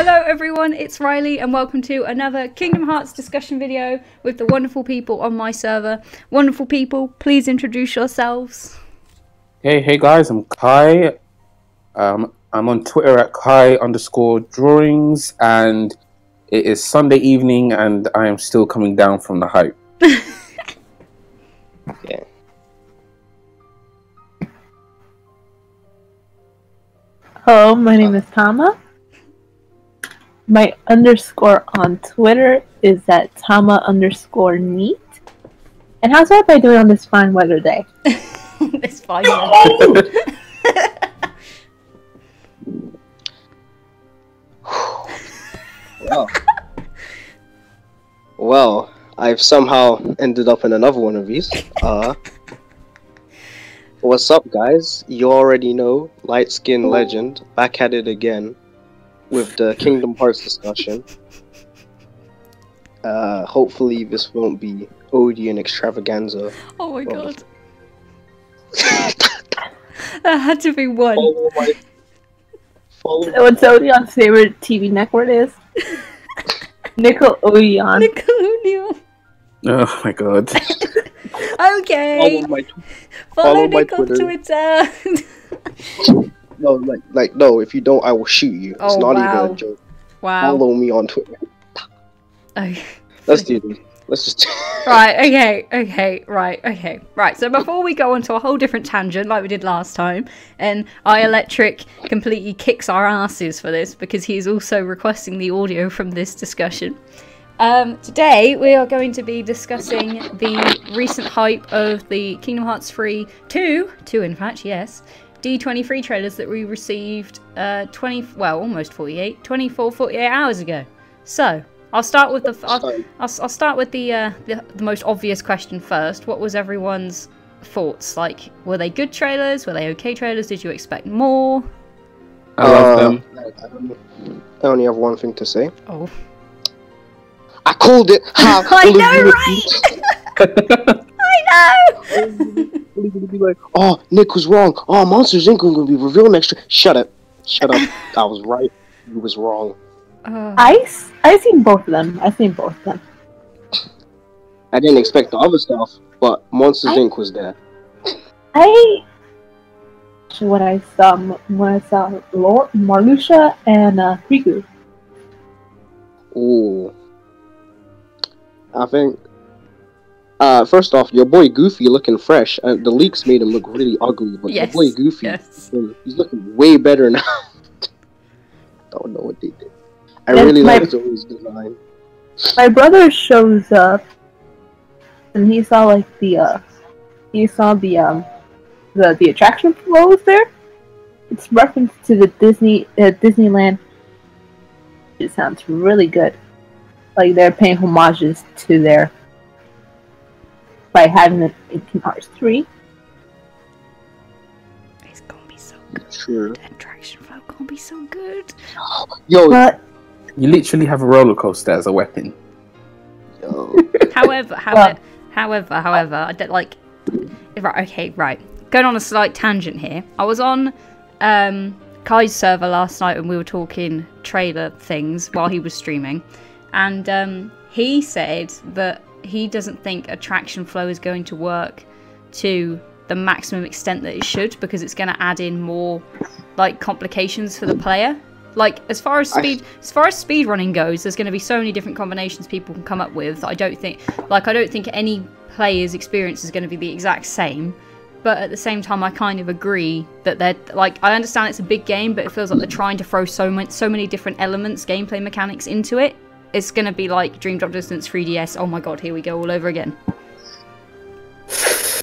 Hello everyone, it's Riley and welcome to another Kingdom Hearts discussion video with the wonderful people on my server. Wonderful people, please introduce yourselves. Hey guys, I'm Kai. I'm on Twitter at Kai_drawings, and it is Sunday evening and I am still coming down from the hype. Yeah. Hello, my name is Tama. My underscore on Twitter is at Tama_neat. And how's everybody doing on this fine weather day? This fine weather. Well, I've somehow ended up in another one of these. What's up, guys? You already know, light skin legend, back at it again with the Kingdom Hearts discussion. Hopefully this won't be Odeon extravaganza. Oh my god. That had to be one. What's Odeon's favorite TV network is? Nickelodeon. Nickelodeon. Oh my god. Okay. Follow Nick on Twitter. No, no, if you don't, I will shoot you. It's not even a joke. Wow. Follow me on Twitter. Okay. Let's do this. Let's just... Right, okay. Right, so before we go on to a whole different tangent like we did last time, and iElectric completely kicks our asses for this because he is also requesting the audio from this discussion. Today we are going to be discussing the recent hype of the Kingdom Hearts 3 two in fact, yes, D23 trailers that we received 48 hours ago. So I'll start with the most obvious question first. What was everyone's thoughts? Like, were they good trailers? Were they okay trailers? Did you expect more? I love them. I only have one thing to say. Oh. I called it! I know, right? I know! Be like, oh, Nick was wrong. Oh, Monsters Inc. was going to be revealed next year. Shut up. Shut up. I was right. You was wrong. I've seen both of them. I didn't expect the other stuff, but Monsters Inc. was there. When I saw Marluxia and Riku. Ooh. I think, first off, your boy Goofy looking fresh. The leaks made him look really ugly, but yes, your boy Goofy, he's looking way better now. Don't know what they did. I really like Zoe's design. My brother shows up, and he saw like the attraction flows there. It's reference to the Disneyland. It sounds really good. Like they're paying homages to their by having it in Kingdom Hearts 3. It's gonna be so good. Sure. The attraction flow gonna be so good. Yo, but You literally have a roller coaster as a weapon. yo. However, I don't like. Right. Going on a slight tangent here. I was on Kai's server last night and we were talking trailer things while he was streaming, and he said that he doesn't think attraction flow is going to work to the maximum extent that it should because it's going to add in more like complications for the player. Like as far as speed running goes, there's going to be so many different combinations people can come up with. I don't think any player's experience is going to be the exact same. But at the same time, I kind of agree that they're like, I understand it's a big game, but it feels like they're trying to throw so many different elements, gameplay mechanics into it. It's going to be like Dream Drop Distance 3DS. Oh my god, here we go all over again.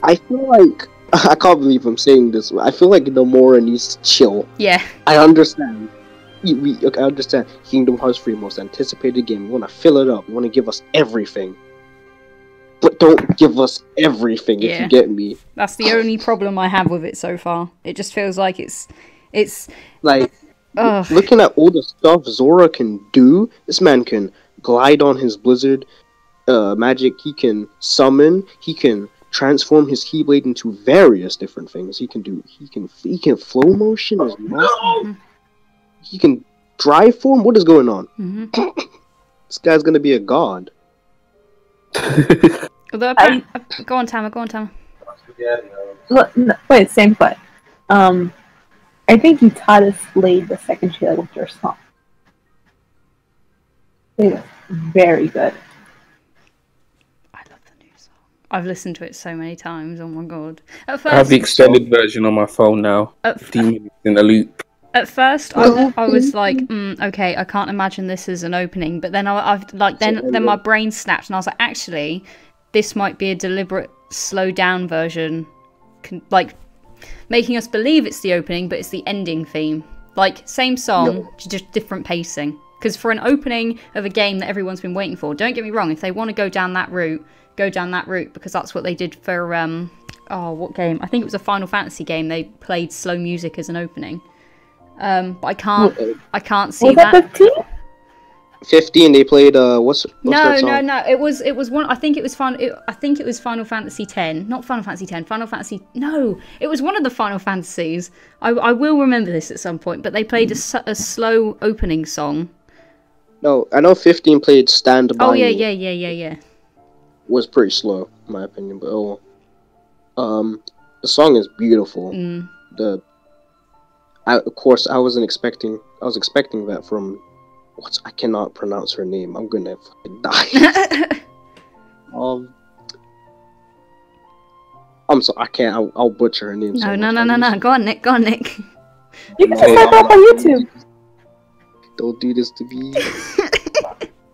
I feel like I can't believe I'm saying this. I feel like Nomura needs to chill. Yeah. I understand. I understand. Kingdom Hearts 3, most anticipated game. You want to fill it up. You want to give us everything. But don't give us everything, if you get me. That's the only problem I have with it so far. It just feels like it's like looking at all the stuff Zora can do. This man can glide on his blizzard magic. He can summon. He can transform his Keyblade into various different things. He can flow motion as well. He can dry form? What is going on? Mm-hmm. This guy's gonna be a god. Although, go on, Tama. Go on, Tama. Look, no, wait, same but. I think you taught us Slade the second trailer with your song. It was very good. I love the new song. I've listened to it so many times. Oh my god! At I have first, the extended version on my phone now. 15 minutes in the loop. At first, I was like, okay, I can't imagine this as an opening. But then then my brain snapped, and I was like, actually, this might be a deliberate, slow down version, like making us believe it's the opening, but it's the ending theme. Like same song, just different pacing. Because for an opening of a game that everyone's been waiting for, don't get me wrong, if they want to go down that route, because that's what they did for what game? I think it was a Final Fantasy game. They played slow music as an opening. But I can't see that. 15? 15. They played what's that song? No. It was one. I think it was Final Fantasy X, not Final Fantasy X. No, it was one of the Final Fantasies. I will remember this at some point. But they played a slow opening song. No, I know 15 played Stand By Me. Yeah. Was pretty slow, in my opinion, but the song is beautiful. Of course, I was expecting that from I cannot pronounce her name. I'm gonna fucking die. I'm sorry, I can't. I'll butcher her name. No. Go on, Nick. You can just type up on YouTube. Don't do this to me.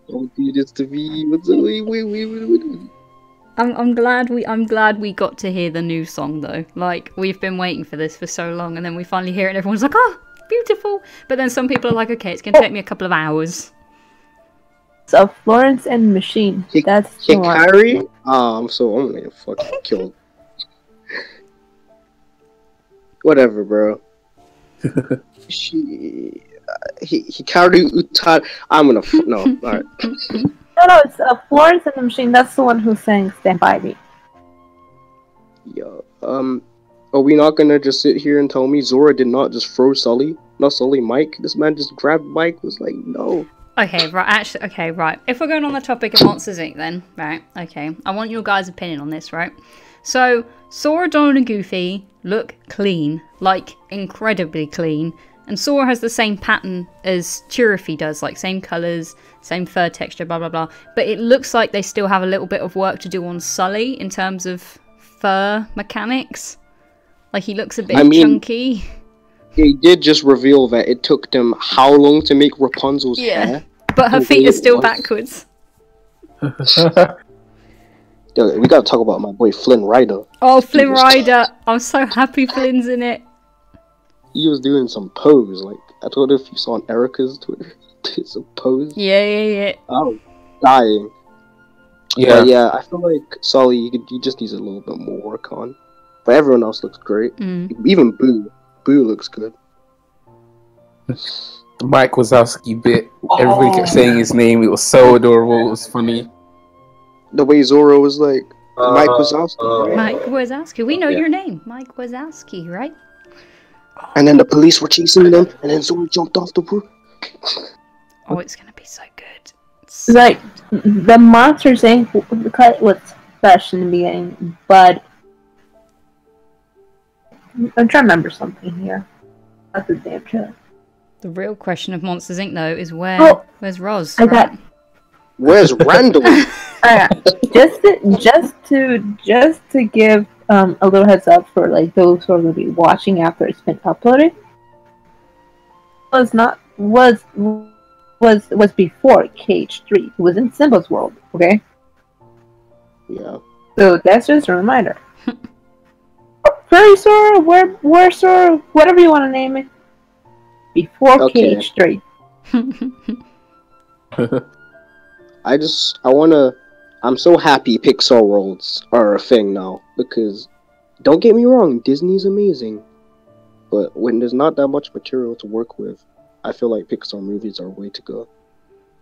Don't do this to me. Wait. I'm glad we got to hear the new song though. Like we've been waiting for this for so long, and then we finally hear it, and everyone's like, "Oh, beautiful!" But then some people are like, "Okay, it's gonna take me a couple of hours." So Florence and Machine. That's Hikari. I'm gonna get fucking killed. Whatever, bro. Hikari Utada. I'm gonna no. All right. No, it's Florence and the Machine. That's the one who sang "Stand By Me." Yo, are we not gonna just sit here and tell me Zora did not just throw Sully? Not Sully, Mike. This man just grabbed Mike. Was like, no. Okay, right. If we're going on the topic of Monsters Inc., then right. Okay, I want your guys' opinion on this, right? So Sora, Donald, and Goofy look clean, like incredibly clean. And Sora has the same pattern as Chirruphy does, like same colours, same fur texture, blah blah blah. But it looks like they still have a little bit of work to do on Sully in terms of fur mechanics. Like he looks a bit chunky. They did just reveal that it took them how long to make Rapunzel's hair? But her feet are still backwards. Yo, we gotta talk about my boy Flynn Rider. Oh, Flynn Rider! I'm so happy Flynn's in it. He was doing some pose, like, I don't know if you saw on Erica's Twitter, did some pose. Yeah. I was dying. Yeah, I feel like Sully, he just needs a little bit more work on. But everyone else looks great. Even Boo. Boo looks good. The Mike Wazowski bit, everybody kept saying his name, it was so adorable, it was funny. The way Zoro was like, Mike Wazowski, right? Mike Wazowski, we know your name. Mike Wazowski, right? And then the police were chasing them, and then Zoro jumped off the roof. Oh, it's gonna be so good. Like, the Monsters Inc. was fresh in the beginning, but I'm trying to remember something here. That's a damn trailer. The real question of Monsters Inc. though is where's Roz? Where's Randall? Just to give a little heads up for like those who are going to be watching after it's been uploaded. Was before Cage 3. It was in Simba's world. Okay. Yeah. So that's just a reminder. Furry Sora, where Sora, whatever you want to name it. Before Cage 3. I'm so happy Pixar worlds are a thing now, because don't get me wrong, Disney's amazing, but when there's not that much material to work with, I feel like Pixar movies are a way to go.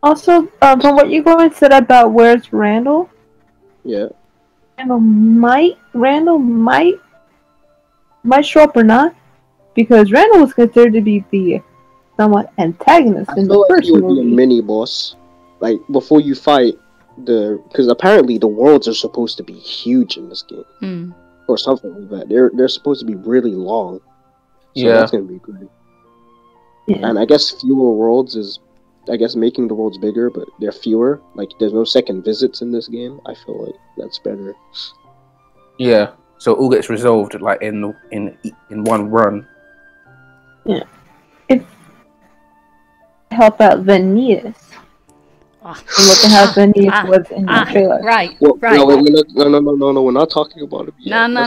Also, from what you guys said about where's Randall? Yeah. Randall might show up or not, because Randall was considered to be the somewhat antagonist I in feel the like first he would be a movie. mini boss. Like before you fight because apparently the worlds are supposed to be huge in this game. Or something like that. They're supposed to be really long. So that's gonna be great. Yeah. And I guess fewer worlds is making the worlds bigger, but they're fewer. Like there's no second visits in this game. I feel like that's better. Yeah. So it all gets resolved like in one run. Yeah. It help out Vanitas. Look at how Vanitas was in the trailer. Right, well, right. No, we're not talking about it yet. No.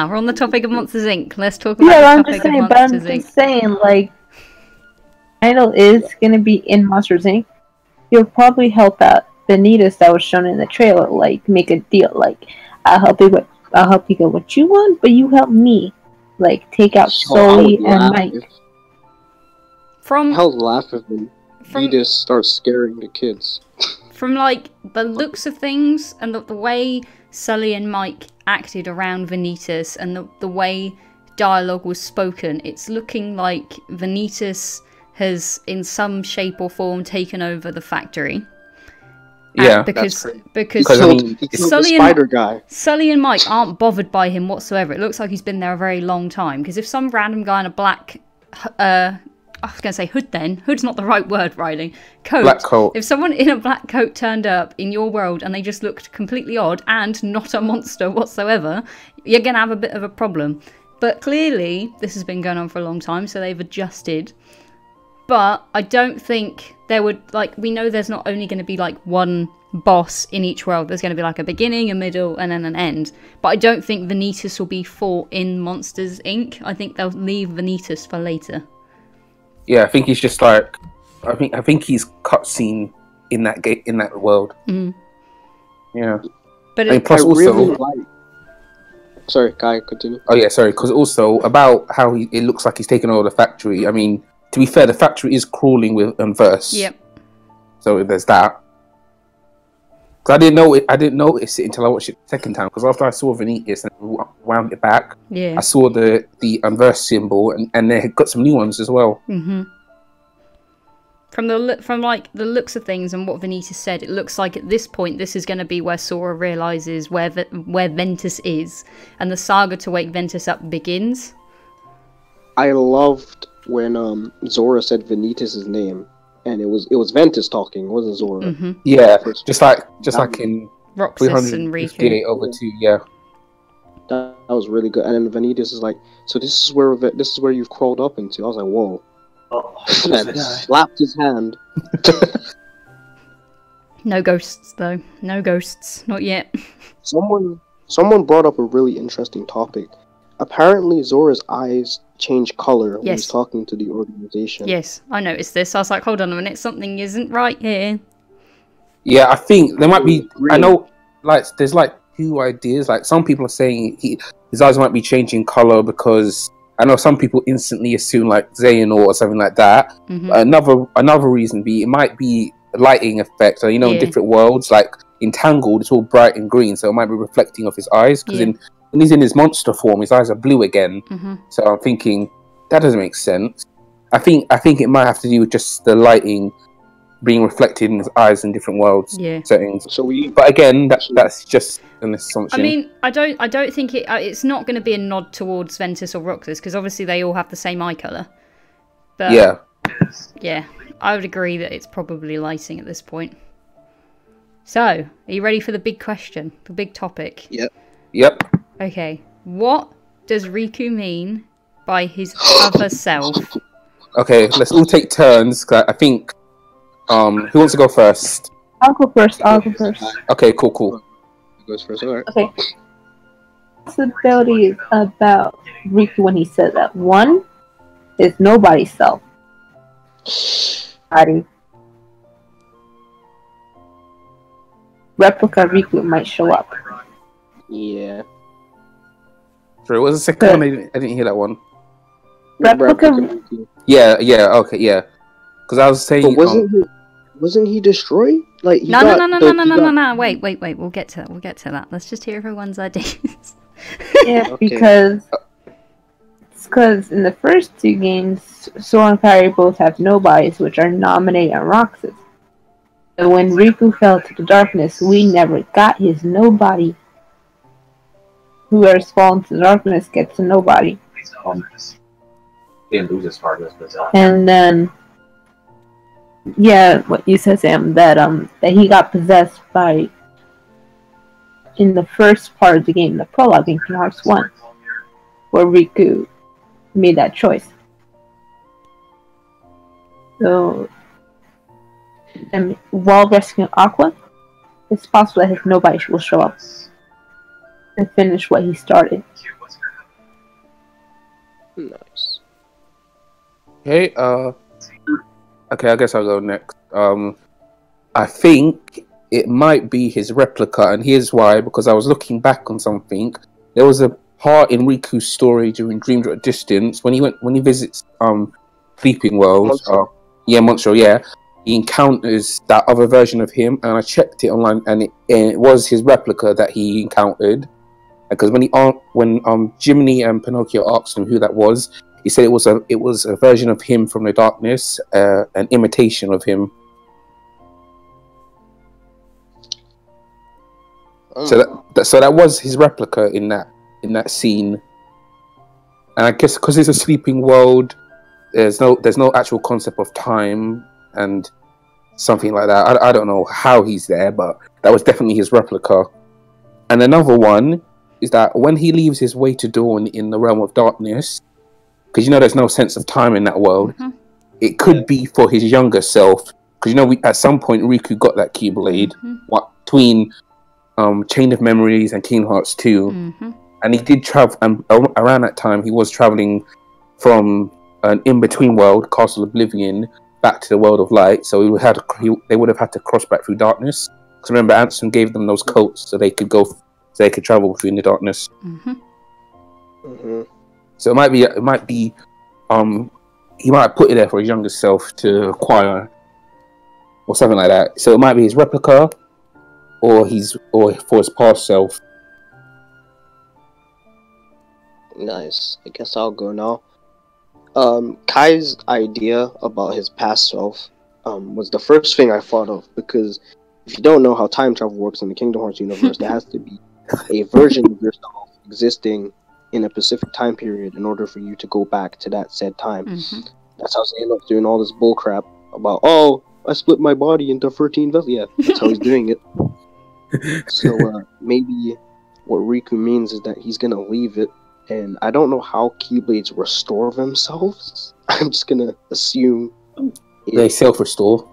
We're on the topic of Monsters Inc. Let's talk about Yeah, the I'm topic just saying, of but I'm Monsters Inc. just saying, like, Idol is gonna be in Monsters Inc. He'll probably help out Vanitas that was shown in the trailer, like make a deal, like I'll help you get what you want, but you help me, like take out Sully and Mike. I'll laugh if Vanitas starts scaring the kids. From like the looks of things and the way Sully and Mike acted around Vanitas and the way dialogue was spoken, it's looking like Vanitas has in some shape or form taken over the factory. Yeah, because Sully and Mike aren't bothered by him whatsoever. It looks like he's been there a very long time. Because if some random guy in a black, I was going to say hood then. Hood's not the right word, Rileyy. Black coat. If someone in a black coat turned up in your world and they just looked completely odd and not a monster whatsoever, you're going to have a bit of a problem. But clearly, this has been going on for a long time, so they've adjusted. But I don't think there would, like, we know there's not only going to be, like, one boss in each world. There's going to be, like, a beginning, a middle, and then an end. But I don't think Vanitas will be fought in Monsters, Inc. I think they'll leave Vanitas for later. Yeah, I think he's just, like, I think he's cutscene in that world. Mm. Yeah. But I mean, plus also... Really Sorry, Kai, continue. Oh, yeah, sorry. Because also, about how it looks like he's taken over the factory, I mean... To be fair, the factory is crawling with verse. Yep. So there's that. Because I didn't notice it until I watched it the second time. Because after I saw Vanitas and wound it back, I saw the verse symbol, and they got some new ones as well. Mm-hmm. From the looks of things and what Vanitas said, it looks like at this point this is going to be where Sora realizes where Ventus is, and the saga to wake Ventus up begins. I loved when Zora said Vanitas' name, and it was Ventus talking, it wasn't Zora. Mm-hmm. Yeah, just like in Roxas and Riku over to yeah. That was really good. And then Vanitas is like, so this is where you've crawled up into. I was like, whoa. And slapped his hand. No ghosts though. No ghosts. Not yet. Someone brought up a really interesting topic. Apparently Zora's eyes change color when he's talking to the organization. Yes, I noticed this. I was like, hold on a minute, something isn't right here. Yeah, I think there might be... I know, like, there's, like, two ideas. Like, some people are saying his eyes might be changing color because... I know some people instantly assume, like, Xehanort or something like that. Mm-hmm. Another reason it might be a lighting effect. So, in different worlds, like, Entangled, it's all bright and green, so it might be reflecting off his eyes. Because when he's in his monster form, his eyes are blue again. Mm-hmm. So I'm thinking that doesn't make sense. I think it might have to do with just the lighting being reflected in his eyes in different worlds settings. But again, that's just an assumption. I mean, I don't think it's not going to be a nod towards Ventus or Roxas because obviously they all have the same eye color. But yeah, I would agree that it's probably lighting at this point. So, are you ready for the big question, the big topic? Yep. Okay, what does Riku mean by his other self? Okay, let's all take turns. Cause I think, who wants to go first? I'll go first. Okay, cool. Who goes first? All right. Okay. Possibility is about Riku when he said that. One is nobody's self. Replica Riku might show up. Yeah. Sorry, what was the second one? I didn't hear that one. Replica. Yeah. Okay, yeah. Because I was saying, but wasn't he destroyed? Like No. Wait. We'll get to that. Let's just hear everyone's ideas. Yeah, because because in the first two games, Sora and Kairi both have nobodies, which are Nominate and Roxas. So when Riku fell to the darkness, we never got his nobody. Whoever's fallen to the darkness gets a nobody. Didn't lose his part of his And then, yeah, what you said, Sam, that he got possessed by, in the first part of the game, the prologue in Kingdom Hearts 1, where Riku made that choice. So, and while rescuing Aqua, it's possible that his nobody will show up and finish what he started. Nice. Okay, okay, I guess I'll go next. I think it might be his replica, and here's why. Because I was looking back on something. There was a part in Riku's story during Dream Drop Distance when he visits Sleeping World. Monstro, yeah. He encounters that other version of him, and I checked it online, and it was his replica that he encountered. Because when Jiminy and Pinocchio asked him who that was, he said it was a version of him from the darkness, an imitation of him. So that was his replica in that scene. And I guess because it's a sleeping world, there's no actual concept of time and something like that. I don't know how he's there, but that was definitely his replica. And another one is that when he leaves his way to dawn in the realm of darkness, because there's no sense of time in that world, it could be for his younger self. Because at some point Riku got that Keyblade between Chain of Memories and Kingdom Hearts 2, and he did travel. And around that time, he was traveling from an in-between world, Castle Oblivion, back to the world of light. So they would have had to cross back through darkness. Because remember, Ansem gave them those coats so they could travel between the darkness. So it might be, he might have put it there for his younger self to acquire, or something like that. So it might be his replica, or for his past self. Nice. I guess I'll go now. Kai's idea about his past self was the first thing I thought of, because if you don't know how time travel works in the Kingdom Hearts universe, there has to be a version of yourself existing in a specific time period in order for you to go back to that said time. That's how they end up doing all this bullcrap about, I split my body into 13 vessels. Yeah, that's how he's doing it. So maybe what Riku means is that he's gonna leave it, and I don't know how Keyblades restore themselves. I'm just gonna assume they self-restore.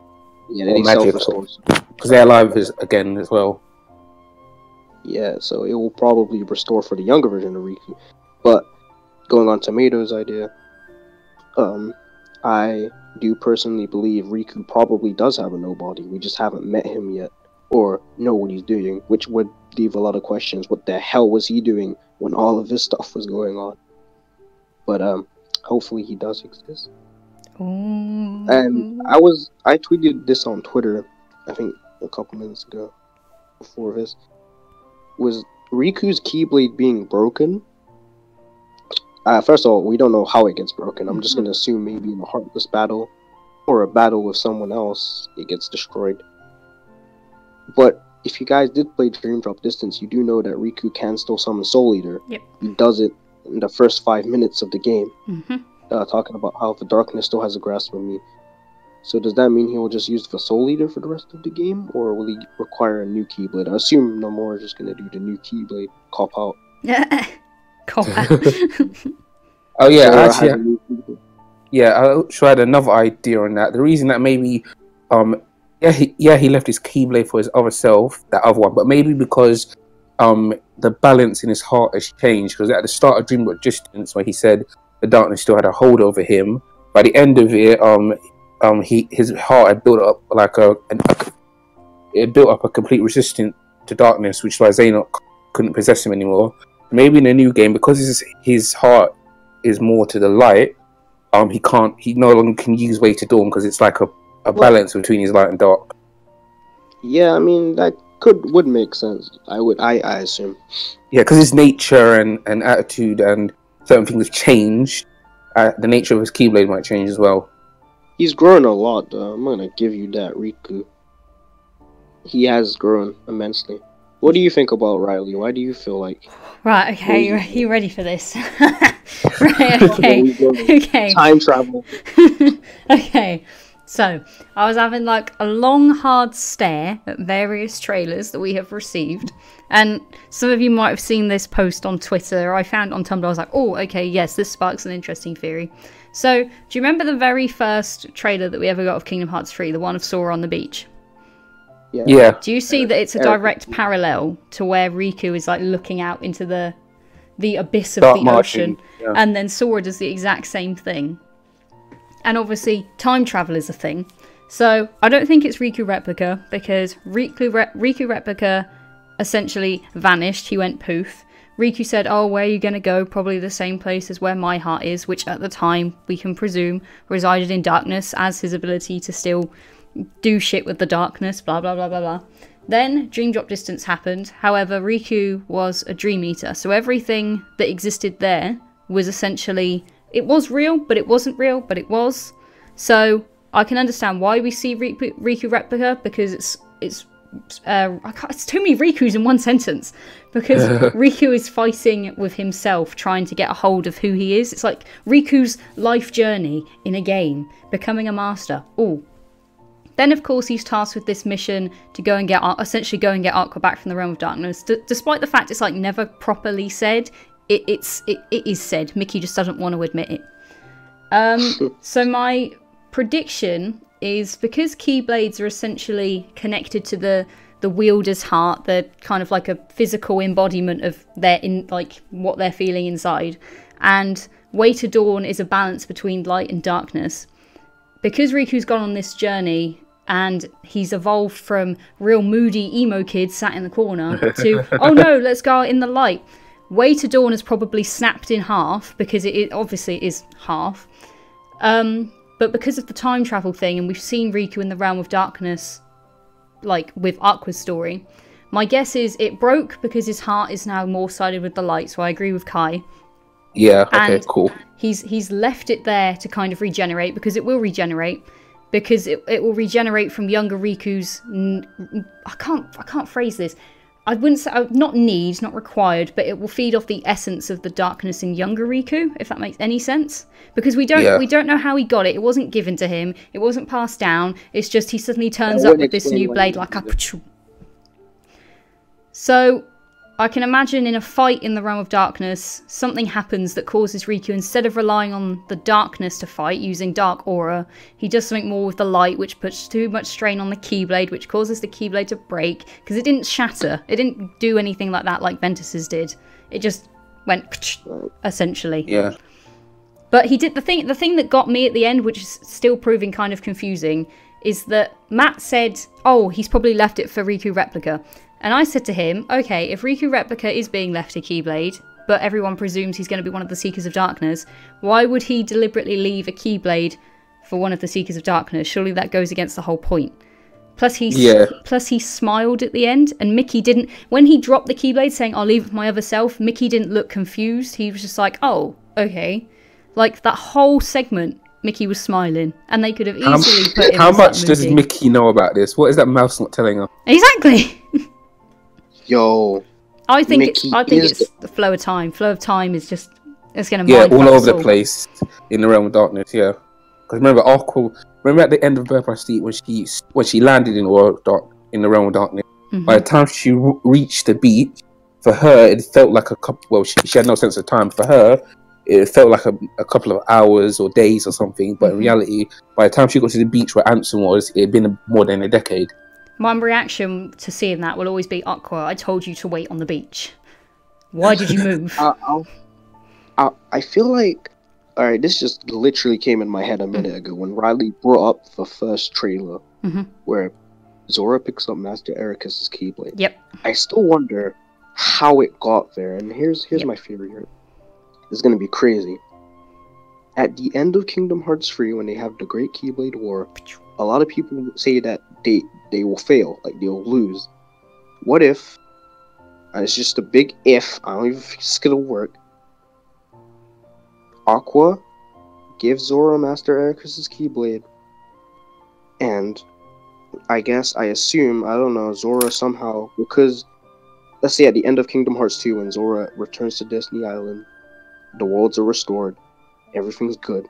Yeah, they self-restore. Because they're alive again as well. Yeah, so it will probably restore for the younger version of Riku. But going on Tomato's idea, I do personally believe Riku probably does have a nobody. We just haven't met him yet, or know what he's doing, which would leave a lot of questions. What the hell was he doing when all of this stuff was going on? But hopefully he does exist. And I tweeted this on Twitter, I think a couple minutes ago, before this. Was Riku's Keyblade being broken? First of all, we don't know how it gets broken. I'm just going to assume maybe in a Heartless battle, or a battle with someone else, it gets destroyed. But if you guys did play Dream Drop Distance, you do know that Riku can still summon Soul Eater. Yep. He does it in the first 5 minutes of the game. Talking about how the darkness still has a grasp on me. So does that mean he will just use the Soul Eater for the rest of the game, or will he require a new Keyblade? I assume Nomura is just going to do the new Keyblade. Cop out. Cop out. Oh yeah, actually, yeah. I also had another idea on that. The reason that maybe, he left his Keyblade for his other self, that other one, but maybe because the balance in his heart has changed. Because at the start of Dream Drop Distance, where he said the darkness still had a hold over him, by the end of it, his heart had built up it built up a complete resistance to darkness, which is why Xehanort couldn't possess him anymore. Maybe in a new game, because his heart is more to the light, he no longer can use Way to Dawn, because it's like a balance between his light and dark. Yeah, I mean that would make sense. I assume. Yeah, because his nature and attitude, and certain things change, the nature of his Keyblade might change as well. He's grown a lot, though. I'm gonna give you that, Riku. He has grown immensely. What do you think about Rileyy? Why do you feel like... Right, okay, you ready for this? Right, okay. Okay. Time travel. Okay. So, I was having like a long, hard stare at various trailers that we have received. And some of you might have seen this post on Twitter. I found it on Tumblr. I was like, oh, okay, yes, this sparks an interesting theory. So, do you remember the very first trailer that we ever got of Kingdom Hearts 3? The one of Sora on the beach? Yeah. Do you see that it's a direct parallel to where Riku is like looking out into the abyss of the ocean, and then Sora does the exact same thing? And obviously, time travel is a thing. So I don't think it's Riku Replica, because Riku Replica essentially vanished. He went poof. Riku said, oh, where are you going to go? Probably the same place as where my heart is, which at the time, we can presume, resided in darkness, as his ability to still do shit with the darkness, blah, blah, blah, blah, blah. Then Dream Drop Distance happened. However, Riku was a Dream Eater, so everything that existed there was essentially... It was real, but it wasn't real, but it was. So I can understand why we see Riku Replica, because it's too many Rikus in one sentence. Because Riku is fighting with himself, trying to get a hold of who he is. It's like Riku's life journey in a game, becoming a master. Ooh. Then, of course, he's tasked with this mission to go and get Aqua back from the Realm of Darkness. Despite the fact it's like never properly said, it is said. Mickey just doesn't want to admit it. So my prediction is, because Keyblades are essentially connected to the wielder's heart, they're kind of like a physical embodiment of what they're feeling inside, and Way to Dawn is a balance between light and darkness. Because Riku's gone on this journey and he's evolved from real moody emo kid sat in the corner to, oh no, let's go out in the light. Way to Dawn has probably snapped in half, because it obviously is half. But because of the time travel thing, and we've seen Riku in the Realm of Darkness, like with Aqua's story, my guess is it broke because his heart is now more sided with the light, so I agree with Kai. Yeah, okay, cool. He's left it there to kind of regenerate, because it will regenerate. Because it will regenerate from younger Riku's... I can't phrase this. I wouldn't say... Not required, but it will feed off the essence of the darkness in younger Riku, if that makes any sense. Because we don't know how he got it. It wasn't given to him. It wasn't passed down. It's just he suddenly turns up with this new blade like a... So... I can imagine in a fight in the Realm of Darkness, something happens that causes Riku, instead of relying on the darkness to fight, using Dark Aura, he does something more with the light, which puts too much strain on the Keyblade, which causes the Keyblade to break, because it didn't shatter. It didn't do anything like that like Ventus's did. It just went, essentially. Yeah. But he did the thing that got me at the end, which is still proving kind of confusing, is that Matt said, oh, he's probably left it for Riku Replica. And I said to him, okay, if Riku Replica is being left a Keyblade, but everyone presumes he's going to be one of the Seekers of Darkness, why would he deliberately leave a Keyblade for one of the Seekers of Darkness? Surely that goes against the whole point. Plus he smiled at the end, and Mickey didn't... When he dropped the Keyblade saying, I'll leave it with my other self, Mickey didn't look confused. He was just like, oh, okay. Like, that whole segment, Mickey was smiling, and they could have easily put him How much does Mickey know about this? What is that mouse not telling her? Exactly! Yo, I think it's the flow of time. Flow of time is just, it's going to all over the place in the Realm of Darkness. Yeah, because remember at the end of Birth by Sleep when she landed in the Realm of Darkness. Mm-hmm. By the time she reached the beach, for her it felt like a couple. Well, she had no sense of time. For her, it felt like a couple of hours or days or something. But in reality, by the time she got to the beach where Ansem was, it had been more than a decade. My reaction to seeing that will always be, Aqua, I told you to wait on the beach. Why did you move? I feel like... Alright, this just literally came in my head a minute ago when Rileyy brought up the first trailer where Zora picks up Master Ericus's Keyblade. Yep. I still wonder how it got there, and here's my theory here. It's gonna be crazy. At the end of Kingdom Hearts 3, when they have the Great Keyblade War, a lot of people say that they will fail, like they'll lose. What if, and it's just a big if, I don't even think it's gonna work, Aqua gives Zora Master Ericus's Keyblade, and I don't know, Zora somehow, because let's say at the end of Kingdom Hearts 2, when Zora returns to Destiny Island, the worlds are restored, everything's good.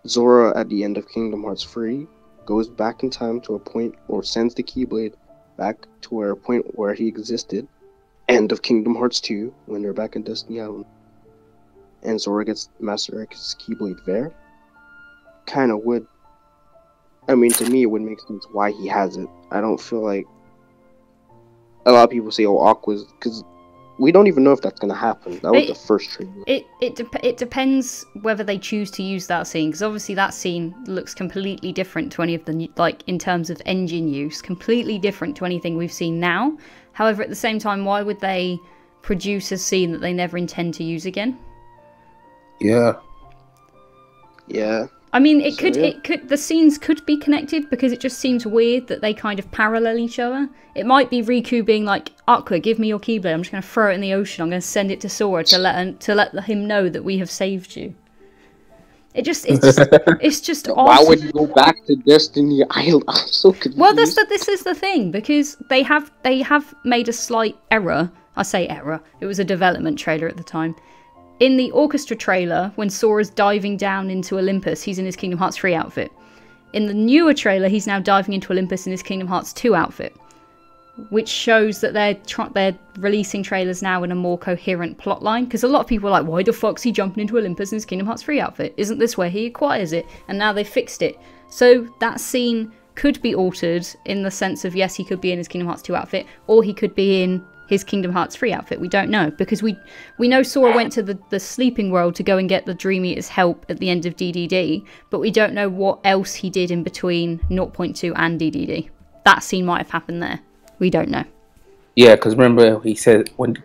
Zora at the end of Kingdom Hearts 3 goes back in time to a point, or sends the Keyblade back to a point where he existed. End of Kingdom Hearts 2, when they're back in Destiny Island, and Zora gets Master Ericus's Keyblade there. Kinda would. I mean, to me, it would make sense why he has it. I don't feel like a lot of people say, "Oh, Aqua's," because we don't even know if that's gonna happen. That was the first trailer. It depends whether they choose to use that scene, because obviously that scene looks completely different to any of the like in terms of engine use, completely different to anything we've seen now. However, at the same time, why would they produce a scene that they never intend to use again? Yeah. Yeah. I mean, the scenes could be connected, because it just seems weird that they kind of parallel each other. It might be Riku being like, Aqua, give me your Keyblade, I'm just going to throw it in the ocean, I'm going to send it to Sora to let him know that we have saved you. It's just odd. Why would you go back to Destiny Island? I'm so confused. Well, this is the thing, because they have made a slight error. I say error, it was a development trailer at the time. In the orchestra trailer, when Sora's diving down into Olympus, he's in his Kingdom Hearts 3 outfit. In the newer trailer, he's now diving into Olympus in his Kingdom Hearts 2 outfit, which shows that they're releasing trailers now in a more coherent plotline. Because a lot of people are like, why the fuck's he jumping into Olympus in his Kingdom Hearts 3 outfit? Isn't this where he acquires it? And now they fixed it. So that scene could be altered in the sense of, yes, he could be in his Kingdom Hearts 2 outfit, or he could be in his Kingdom Hearts 3 outfit. We don't know, because we know Sora went to the sleeping world to go and get the Dream Eater's help at the end of DDD, but we don't know what else he did in between 0.2 and DDD. That scene might have happened there. We don't know. Yeah, because remember he said, when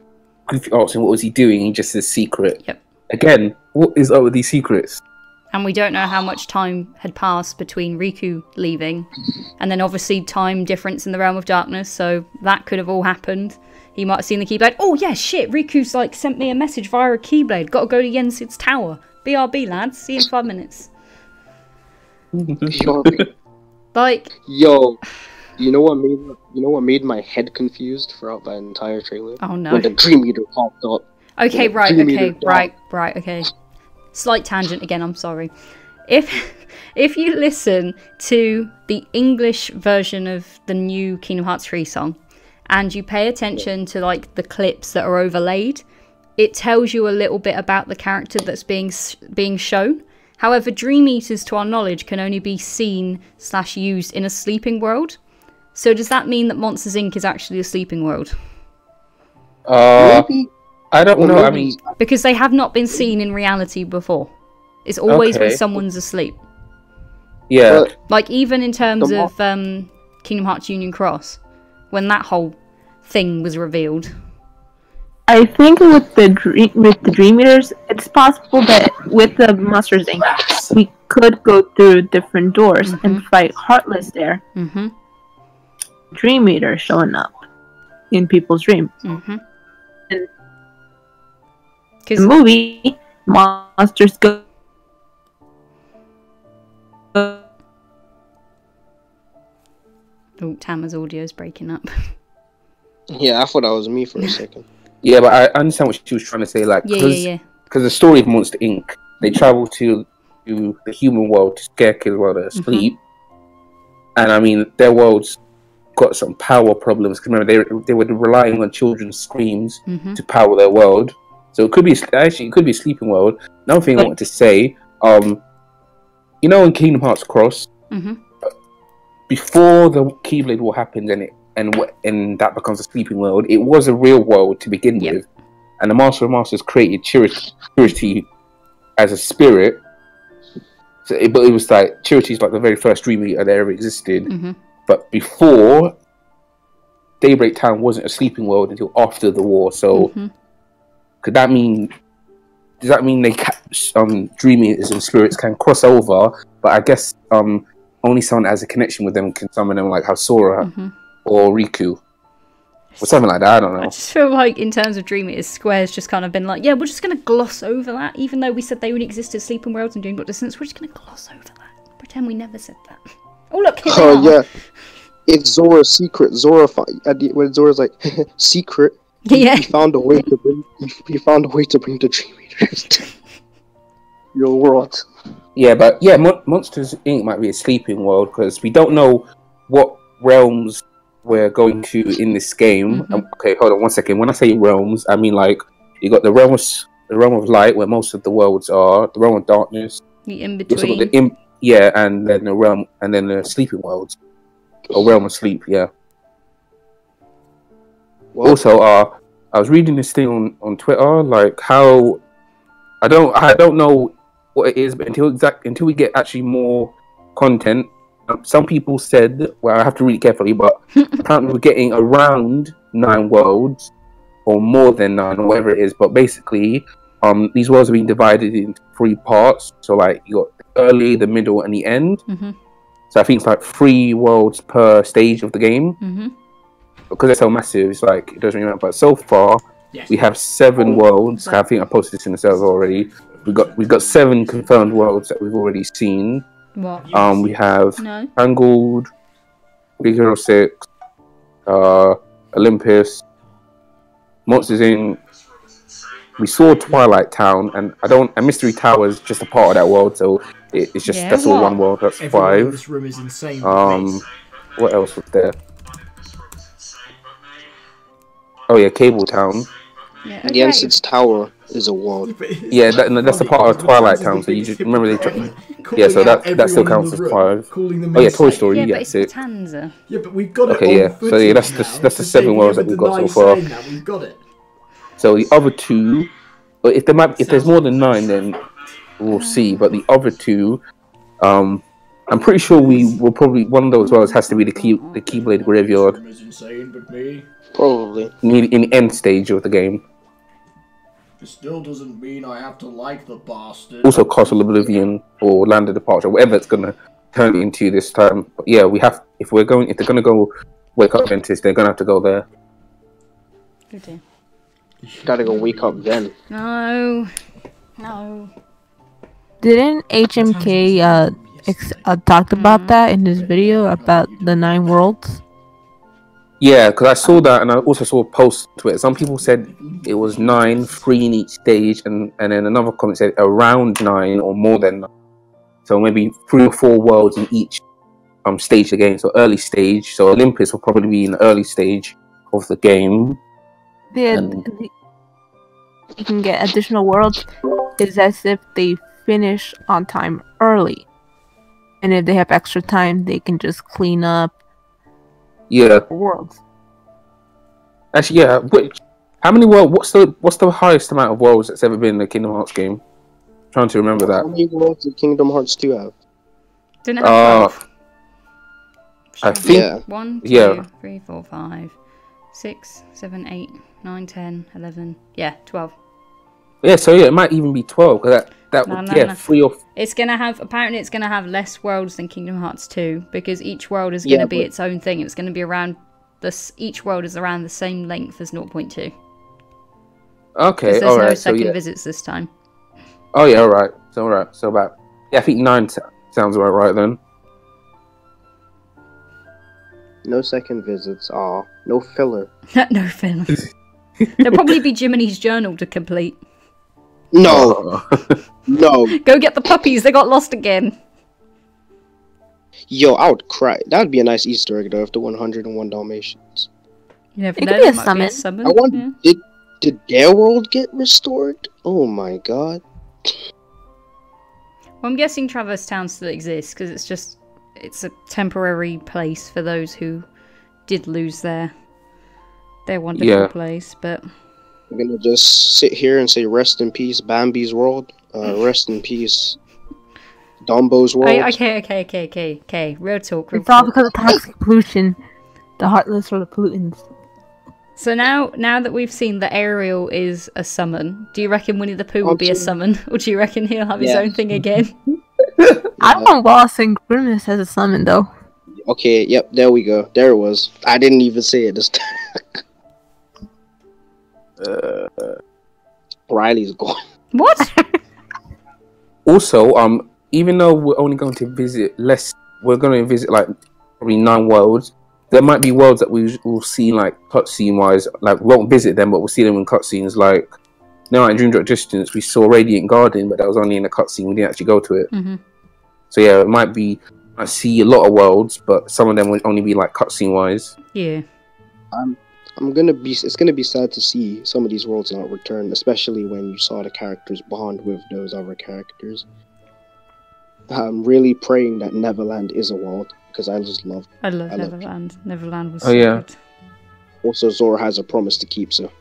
Goofy asked him what was he doing, he just says secret. Yep. Again, what is up with these secrets? And we don't know how much time had passed between Riku leaving and then obviously time difference in the Realm of Darkness, so that could have all happened. He might have seen the Keyblade. Oh yeah, shit, Riku's like sent me a message via a Keyblade. Gotta go to Yensid's tower. BRB, lads. See you in 5 minutes. Like... Yo, you know what made my head confused throughout that entire trailer? Oh no. When the Dream Eater popped up. Okay, right, okay. Slight tangent again, I'm sorry. If you listen to the English version of the new Kingdom Hearts 3 song, and you pay attention to like the clips that are overlaid, it tells you a little bit about the character that's being shown. However, Dream Eaters, to our knowledge, can only be seen / used in a sleeping world. So does that mean that Monsters Inc. is actually a sleeping world? Maybe. I don't know. I mean, because they have not been seen in reality before. It's always when someone's asleep. Yeah. Like even in terms of Kingdom Hearts Union Cross, when that whole thing was revealed. I think with the Dream Eaters, it's possible that with the Monsters Inc., we could go through different doors and fight Heartless there. Dream Eater showing up in people's dreams. And the movie, Monsters Go. Oh, Tama's audio is breaking up. Yeah, I thought that was me for a second. Yeah, but I understand what she was trying to say. Like, because the story of Monster Inc., they travel to the human world to scare kids while they're asleep. And I mean, their world's got some power problems. Because remember, they were relying on children's screams to power their world. So it could be a sleeping world. Another thing I wanted to say, you know, in Kingdom Hearts Cross, before the Keyblade War happened and that becomes a sleeping world, it was a real world to begin with, and the Master of Masters created Charity as a spirit. But it was like Charity's like the very first Dream Eater that ever existed. But before, Daybreak Town wasn't a sleeping world until after the war. So does that mean they Dream Eaters and spirits can cross over? But I guess only someone that has a connection with them can summon them, like how Sora or Riku. or something like that. I don't know. I just feel like in terms of Dream Eaters, Square's just kind of been like, yeah, we're just going to gloss over that, even though we said they only existed sleeping worlds and doing Book Distance. We're just going to gloss over that. Pretend we never said that. Oh look, here they are. Yeah, it's Zora's secret. When Zora's like, secret. Yeah. He found a way to bring. He found a way to bring the Dream Eaters to your world. Yeah, but yeah, Monsters Inc. might be a sleeping world because we don't know what realms we're going to in this game. Okay, hold on 1 second. When I say realms, I mean like you got the realm of light where most of the worlds are, the realm of darkness, The in between. and then the realm, and then the sleeping worlds, or realm of sleep. Yeah. What? Also, I was reading this thing on Twitter, like how I don't know what it is, but until we get actually more content. Some people said, well, I have to read it carefully, but apparently we're getting around 9 worlds, or more than 9, or whatever it is. But basically, these worlds are being divided into 3 parts. So, like, you got the early, the middle, and the end. So I think it's like 3 worlds per stage of the game. Because they're so massive, it's like it doesn't really matter. But so far, we have 7 worlds. I think I posted this in the server already. We've got 7 confirmed worlds that we've already seen. What? We have Tangled, Big Hero 6, Olympus, Monsters Inc. We saw Twilight Town, and Mystery Tower is just a part of that world, so it's just that's all one world. That's 5. This room is insane. What else was there? Oh yeah, Cable Town. Yeah, Against its tower is a world. Yeah, that's a part of Twilight Town. So you just remember yeah, so that still counts as 5. Oh yeah, Toy Story. Yeah, Yeah, but it's 6. Tanza. Yeah, but we've got it. Okay, yeah. So yeah, that's the 7 worlds that we've got so far. We've got it. So the other 2, but if there's more than 9, then we'll see. But the other 2, I'm pretty sure we will probably one of those worlds has to be the Keyblade Graveyard. Probably. In the end stage of the game. It still doesn't mean I have to like the bastard. Also, Castle Oblivion or Land of Departure, whatever it's gonna turn it into this time. But yeah, we have. If they're gonna go Wake Up Ventus, they're gonna have to go there. Oh dear. Gotta go wake up then. No. Didn't HMK talked about that in his video about the 9 worlds? Yeah, because I saw that, and I also saw a post to it. Some people said it was 9, 3 in each stage, and then another comment said around 9 or more than 9. So maybe 3 or 4 worlds in each stage of the game. So early stage. So Olympus will probably be in the early stage of the game. You can get additional worlds. It's as if they finish on time early, and if they have extra time, they can just clean up. Yeah. Worlds. Actually, yeah. How many worlds? What's the highest amount of worlds that's ever been in a Kingdom Hearts game? I'm trying to remember that. How many worlds did Kingdom Hearts 2 have? Didn't it have 12? I think. Yeah. 1, 2, 3, 4, 5, 6, 7, 8, 9, 10, 11. Yeah, 12. Yeah, so yeah, it might even be 12. Cause no. 3 or. It's gonna have less worlds than Kingdom Hearts 2 because each world is gonna be its own thing. It's gonna be around each world is around the same length as 0.2. Okay, there's alright. no second visits this time. Oh yeah, alright. So about I think 9 sounds about right then. No second visits. No filler. No filler. There'll probably be Jiminy's journal to complete. No. No. Go get the puppies. They got lost again. Yo, I would cry. That would be a nice Easter egg though. If the 101 Dalmatians. You never it know. Could be a summon. I wonder, did their world get restored? Oh my god. Well, I'm guessing Traverse Town still exists because it's a temporary place for those who did lose their wonderful place, but. I'm gonna just sit here and say rest in peace, Bambi's world. Rest in peace, Dumbo's world. Okay. Real talk. It's all because of toxic pollution. The Heartless or the pollutants. So now that we've seen that Ariel is a summon, do you reckon Winnie the Pooh will be a summon? Or do you reckon he'll have his own thing again? I don't know Wallace and Grimace as a summon though. Okay, yep, there we go. There it was. I didn't even say it this time. Riley's gone. What? Also, even though we're only going to visit we're going to visit like probably 9 worlds. There might be worlds that we will see like cutscene wise, like we won't visit them, but we'll see them in cutscenes. Like now at Dream Drop Distance, we saw Radiant Garden, but that was only in a cutscene. We didn't actually go to it. Mm-hmm. So yeah, it might be. I see a lot of worlds, but some of them will only be like cutscene wise. Yeah. I'm gonna be. It's gonna be sad to see some of these worlds not return, especially when you saw the characters bond with those other characters. I'm really praying that Neverland is a world because I just love. I love Neverland. Neverland was. Oh, yeah. Good. Also, Zora has a promise to keep, so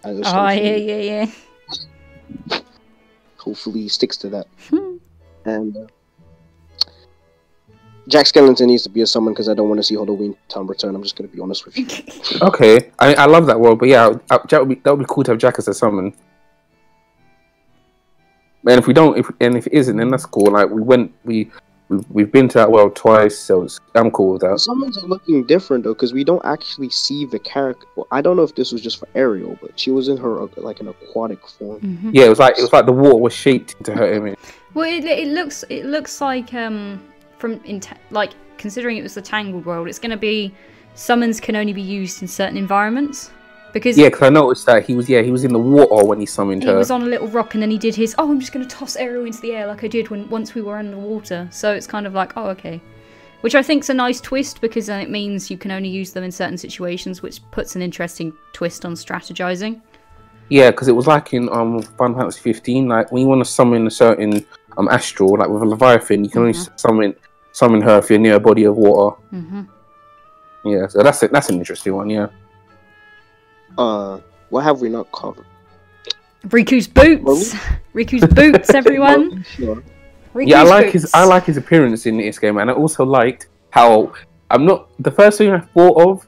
I just Yeah. hopefully he sticks to that. And Jack Skellington needs to be a summon because I don't want to see Halloween Town return. I'm just gonna be honest with you. Okay, I love that world, but yeah, that would be cool to have Jack as a summon. And if we don't, if it isn't, then that's cool. Like we've been to that world twice, so I'm cool with that. Summons are looking different though, because we don't actually see the character. Well, I don't know if this was just for Ariel, but she was in her like an aquatic form. Mm-hmm. Yeah, it was like the water was shaped into her image. Well, it looks like like considering it was the Tangled world, it's going to be summons can only be used in certain environments. Because I noticed that he was in the water when he summoned her. He was on a little rock and then he did his, I'm just going to toss Ariel into the air like I did once we were underwater. So it's kind of like, oh, okay. Which I think's a nice twist because then it means you can only use them in certain situations, which puts an interesting twist on strategizing. Yeah, because it was like in Final Fantasy 15, like when you want to summon a certain astral, like with a Leviathan, you can only summon her if you're near a body of water. Mm-hmm. Yeah, so that's an interesting one, yeah. What have we not covered? Riku's boots. Riku's boots, everyone. Sure. Riku's Yeah, boots. I like his appearance in this game, and I also liked how the first thing I thought of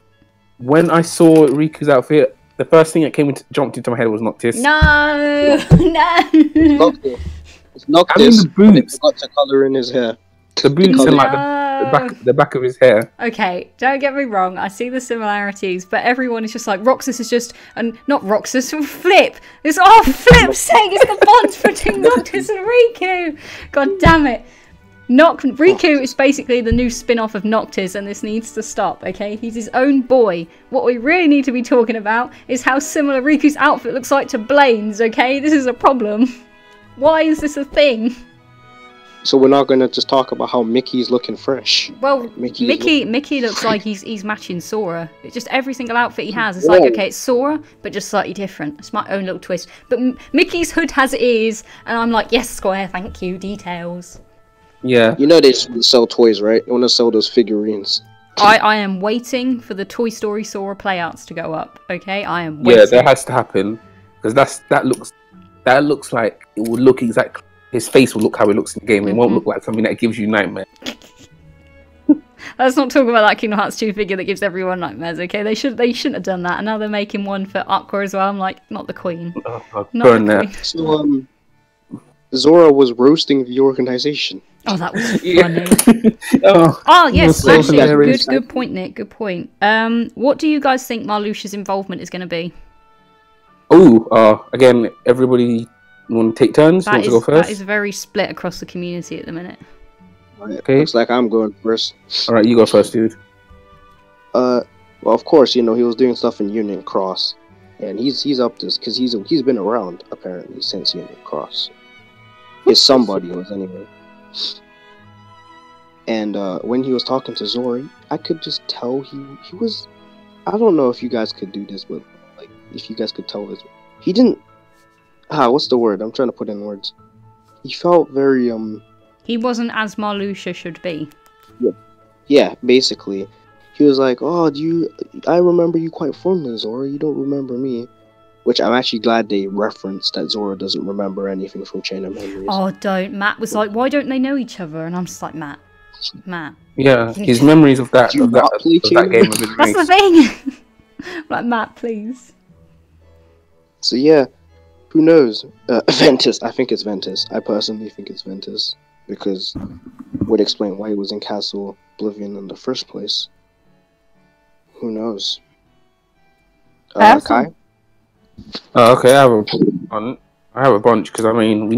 when I saw Riku's outfit, the first thing that jumped into my head was Noctis. No. Noctis. It's Noctis. The boots. He forgot to color in his hair. The boots and like the back of his hair. Okay, don't get me wrong, I see the similarities, but everyone is just like, Roxas is just, and not Roxas, Flip! It's, Flip's sake, it's the bond between Noctis and Riku! God damn it. Riku is basically the new spin-off of Noctis, and this needs to stop, okay? He's his own boy. What we really need to be talking about is how similar Riku's outfit looks like to Blaine's, okay? This is a problem. Why is this a thing? So we're not going to just talk about how Mickey's looking fresh. Well, Mickey looks like he's matching Sora. It's just every single outfit he has. It's like, okay, it's Sora, but just slightly different. It's my own little twist. But Mickey's hood has ears, and I'm like, yes, Square, thank you, details. Yeah. You know they just want to sell toys, right? They want to sell those figurines. I am waiting for the Toy Story Sora playouts to go up, okay? I am waiting. Yeah, that has to happen. Because that looks like it will look exactly... His face will look how it looks in the game. It won't look like something that gives you nightmares. Let's not talk about that Kingdom Hearts 2 figure that gives everyone nightmares, okay? They shouldn't have done that. And now they're making one for Aqua as well. I'm like, not the Queen. Burn that. So, Zora was roasting the organization. Oh, that was funny. Yes, actually, good point, Nick. Good point. What do you guys think Marluxia's involvement is going to be? Again, everybody want to take turns? Want to go first? That is very split across the community at the minute. Okay. Looks like I'm going first. Alright, you go first, dude. Well, of course, he was doing stuff in Union Cross. And he's up this, because he's been around, apparently, since Union Cross. Somebody was, anyway. And when he was talking to Zori, I could just tell he was... I don't know if you guys could do this, but, like, if you guys could tell this. He didn't... what's the word? I'm trying to put in words. He felt very, He wasn't as Marluxia should be. Yeah, basically. He was like, I remember you quite fondly, Zora. You don't remember me. Which I'm actually glad they referenced that Zora doesn't remember anything from Chain of Memories. Oh, don't. Matt was like, why don't they know each other? And I'm just like, Matt. Yeah, his memories of that game have been That's the thing! Like, Matt, please. So yeah, who knows? Ventus. I think it's Ventus. I personally think it's Ventus. Because it would explain why he was in Castle Oblivion in the first place. Who knows? Kai? Okay, I have a bunch because I mean we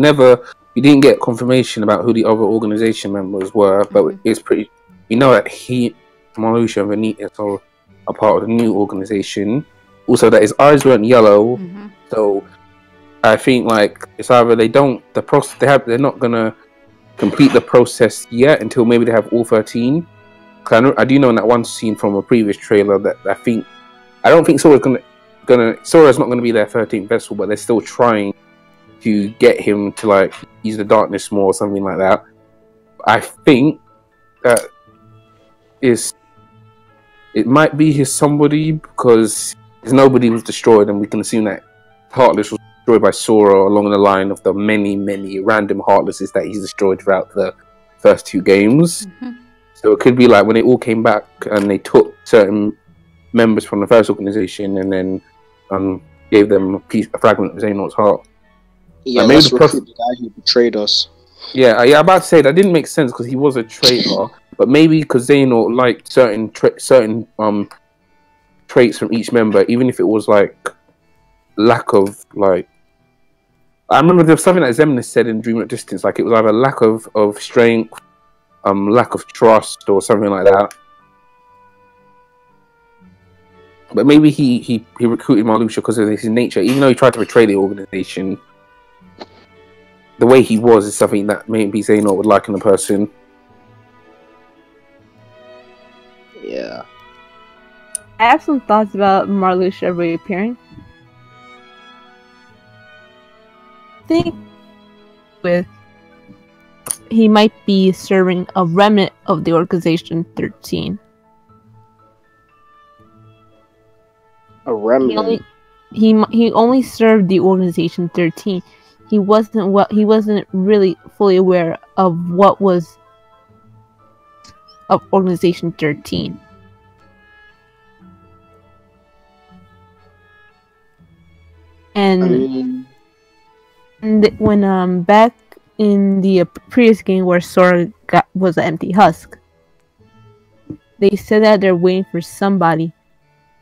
didn't get confirmation about who the other organization members were, but it's pretty. We know that Marluxia, and Vanitas are a part of the new organization. Also, that his eyes weren't yellow, so I think like it's either they're not gonna complete the process yet until maybe they have all 13. I do know in that one scene from a previous trailer that I don't think Sora's not gonna be their 13th vessel, but they're still trying to get him to like use the darkness more or something like that. I think that it might be his somebody because his nobody was destroyed, and we can assume that Heartless was destroyed by Sora along the line of the many random Heartlesses that he's destroyed throughout the first 2 games. So it could be like when they all came back and they took certain members from the first organization and then gave them a fragment of Xehanort's heart. Yeah, let's recruit the guy who betrayed us. Yeah, I'm about to say that didn't make sense because he was a traitor, but maybe because Xehanort liked certain traits from each member, even if it was like lack of like. I remember there was something that Xemnas said in Dream at Distance, like it was either lack of strength, lack of trust, or something like that. But maybe he recruited Marluxia because of his nature, even though he tried to betray the organization. The way he was is something that maybe Xehanort would like in a person. Yeah. I have some thoughts about Marluxia reappearing. I think he might be serving a remnant of the Organization 13. A remnant? He only served the Organization 13. He wasn't really fully aware of what was of Organization 13. And when back in the previous game where Sora was an empty husk, they said that they're waiting for somebody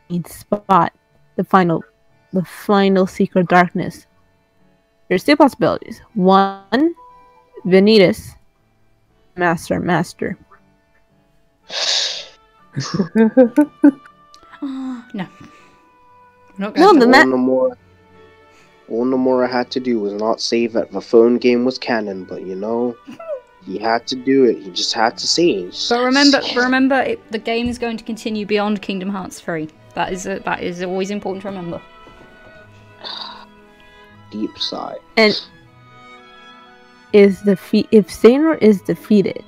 to spot the final secret darkness. There's 2 possibilities. 1, Vanitas, Master. No. All Nomura had to do was not say that the phone game was canon, but he had to do it. He just had to say it. But remember, the game is going to continue beyond Kingdom Hearts 3. That is always important to remember. Deep sigh. And if Xehanort is defeated,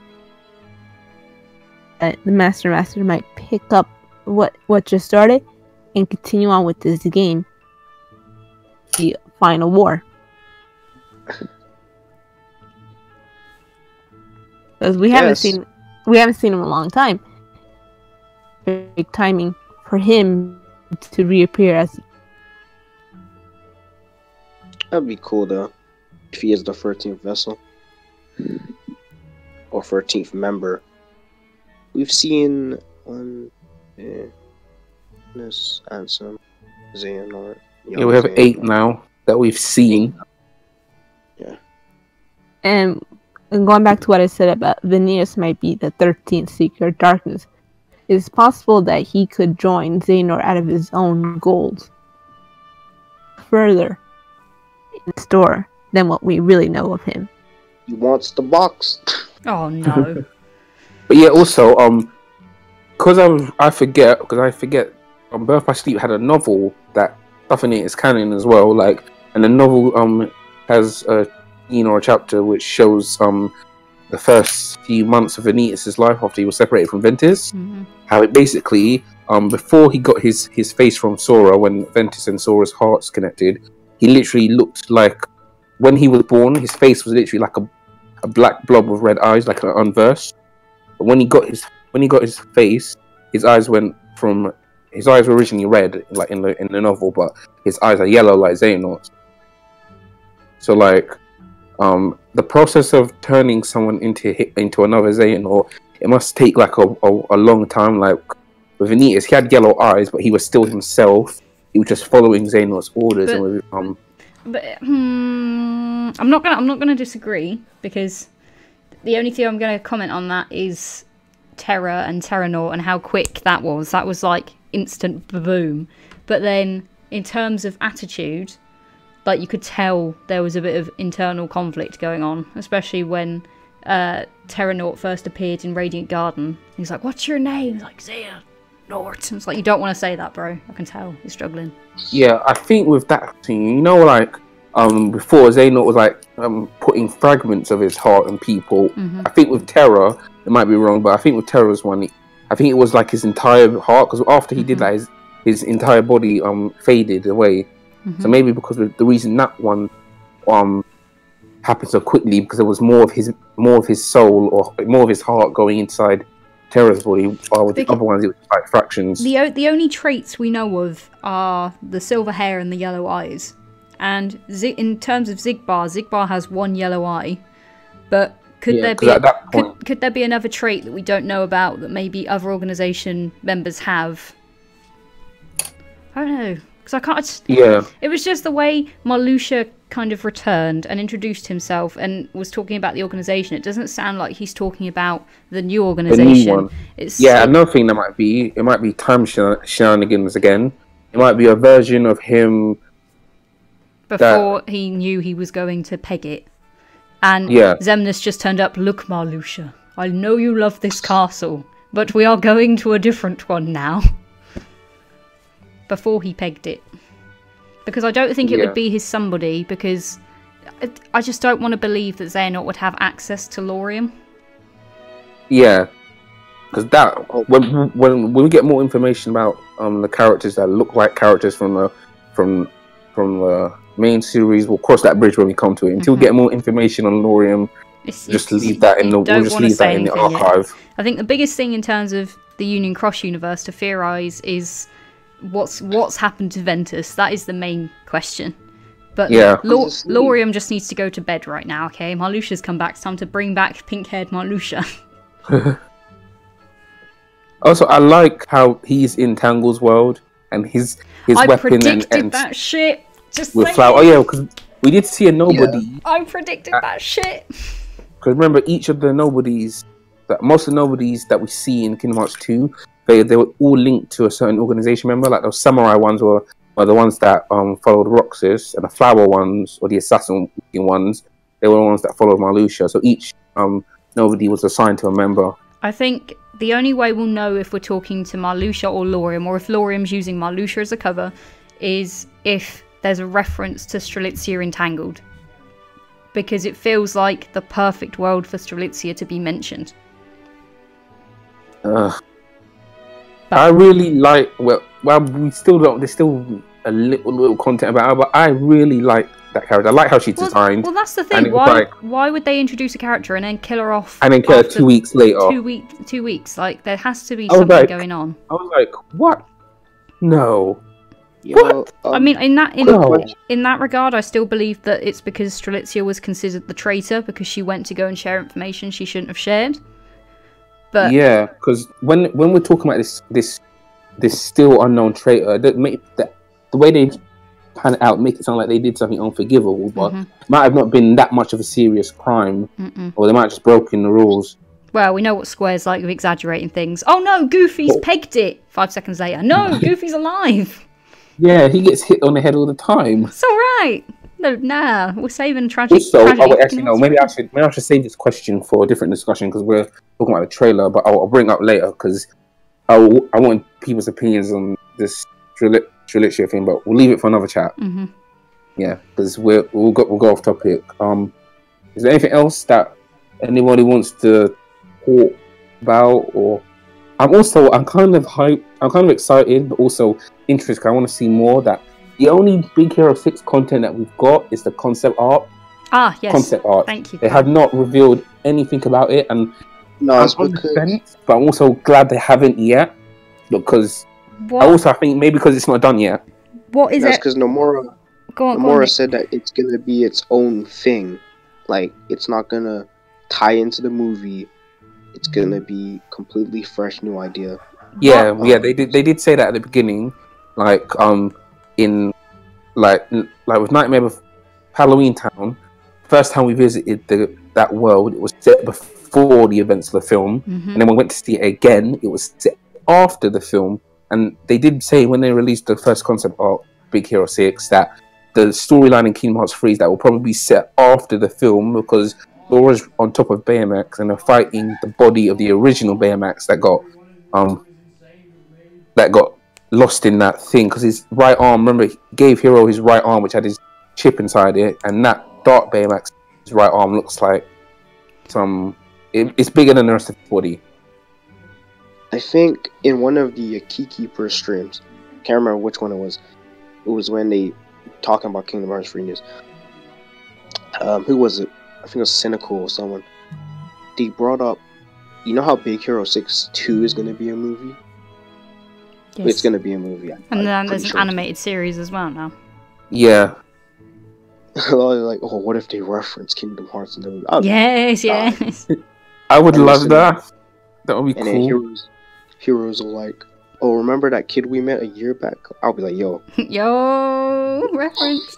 the Master might pick up what just started and continue on with this game. The final war. Because we haven't seen him in a long time. Big timing for him to reappear as. That'd be cool though, if he is the 13th vessel or 13th member. We've seen this Ansem, Xehanort. Yeah, we have 8 now that we've seen. Yeah. And going back to what I said about Vanitas might be the 13th Secret Darkness, it's possible that he could join Xehanort out of his own goals. Further in store than what we really know of him. He wants the box. Oh no. But yeah, also, because I forget, Birth by Sleep had a novel that stuff in it is canon as well, like, and the novel has a scene or a chapter which shows the first few months of Vanitas' life after he was separated from Ventus. How it basically before he got his face from Sora, when Ventus and Sora's hearts connected, he literally looked like, when he was born, his face was literally like a black blob with red eyes, like an unverse. But when he got his face, his eyes were originally red, like in the novel, but his eyes are yellow like Xehanort's. So like, the process of turning someone into another Xehanort, it must take like a long time. Like with Vanitas, he had yellow eyes, but he was still himself. he was just following Xehanort's orders. I'm not gonna disagree, because the only thing I'm gonna comment on that is Terra and Terranort and how quick that was. That was like instant boom. But then in terms of attitude, like you could tell there was a bit of internal conflict going on, especially when Terranort first appeared in Radiant Garden. He's like, "What's your name?" He's like, Xehanort. It's like, you don't want to say that, bro. I can tell you're struggling. Yeah, I think with that thing, you know, like before Xehanort was like putting fragments of his heart in people. I think with Terra, it might be wrong, but I think with Terra's one, I think it was like his entire heart, because after he did that, his entire body faded away. So maybe because of the reason that one happened so quickly, because there was more of his soul or more of his heart going inside Terra's body, while with the other ones it was like fractions. The only traits we know of are the silver hair and the yellow eyes. And in terms of Xigbar has one yellow eye, but could there be another trait that we don't know about that maybe other organization members have? I don't know, because I can't. It was just the way Marluxia kind of returned and introduced himself and was talking about the organization. It doesn't sound like he's talking about the new organization. The new one. Another thing that might be time shenanigans again. It might be a version of him before he knew he was going to peg it. And Xemnas just turned up, "Look, Marluxia, I know you love this castle, but we are going to a different one now." Before he pegged it. Because I don't think it would be his somebody, because I just don't want to believe that Xehanort would have access to Laurium. Yeah. Because when we get more information about the characters that look like characters from the main series, we'll cross that bridge when we come to it. Until we get more information on Laurium, just leave that in the archive. I think the biggest thing in terms of the Union Cross universe to theorize is what's happened to Ventus. That is the main question. But Laurium just needs to go to bed right now, okay? Marluxia's come back. It's time to bring back pink-haired Marluxia. Also, I like how he's in Tangle's world and his weapon predicted that shit. Just with flower. Oh yeah, because we did see a nobody. Yeah. I predicted that shit. Because remember, most of the nobodies that we see in Kingdom Hearts 2, they were all linked to a certain organization member. Like those samurai ones were the ones that followed Roxas, and the flower ones, or the assassin ones, they were the ones that followed Marluxia. So each nobody was assigned to a member. I think the only way we'll know if we're talking to Marluxia or Laurium, or if Laurium's using Marluxia as a cover, is if there's a reference to Strelitzia Entangled. Because it feels like the perfect world for Strelitzia to be mentioned. I really like. Well, we still don't. There's still a little content about her, but I really like that character. I like how she's designed. Well, that's the thing. Why would they introduce a character and then kill her off? And then kill her 2 weeks later. 2 weeks. Like there has to be something going on. I was like, what? No. Yeah, what? I mean, in that regard, I still believe that it's because Strelitzia was considered the traitor because she went to go and share information she shouldn't have shared. But yeah, because when we're talking about this still unknown traitor, the way they pan it out make it sound like they did something unforgivable, but it might have not been that much of a serious crime, or they might have just broken the rules. Well, we know what Square's like with exaggerating things. Oh no, Goofy's pegged it! 5 seconds later, no, Goofy's alive! Yeah, he gets hit on the head all the time. It's alright! No, nah, we're saving tragic. Maybe I should save this question for a different discussion, because we're talking about the trailer, but I'll bring it up later, because I want people's opinions on this Strelitzia thing, but we'll leave it for another chat. Yeah, because we'll go off topic. Is there anything else that anybody wants to talk about? Or I'm kind of hyped. I'm kind of excited, but also interested, because I want to see more. That the only Big Hero 6 content that we've got is the concept art. Ah, yes. Concept art. Thank you. They have not revealed anything about it, and I'm on the fence, but I'm also glad they haven't yet, because I think maybe because it's not done yet. What is it? That's because Nomura said that it's gonna be its own thing. Like, it's not gonna tie into the movie. It's gonna be completely fresh, new idea. Yeah, they did say that at the beginning. Like, in like with Nightmare of Halloween Town. First time we visited that world, it was set before the events of the film, and then when we went to see it again, it was set after the film. And they did say when they released the first concept art, Big Hero 6, that the storyline in Kingdom Hearts 3 that will probably be set after the film, because Laura's on top of Baymax and they're fighting the body of the original Baymax that got lost in that thing, because his right arm, remember, he gave Hero his right arm which had his chip inside it, and that Dark Baymax, his right arm looks like it's bigger than the rest of the body. I think in one of the Keykeeper streams, can't remember which one it was when they talking about Kingdom Hearts 3 news. Who was it? I think it was Cynical or someone. They brought up, you know how Big Hero 6 2 is going to be a movie? Yes. It's going to be a movie. And then there's an animated series as well now. Yeah. Like, oh, what if they reference Kingdom Hearts in the movie? Yes. I would love that. That would be and cool. Then heroes are like, oh, remember that kid we met a year back? I'll be like, yo. Yo, reference.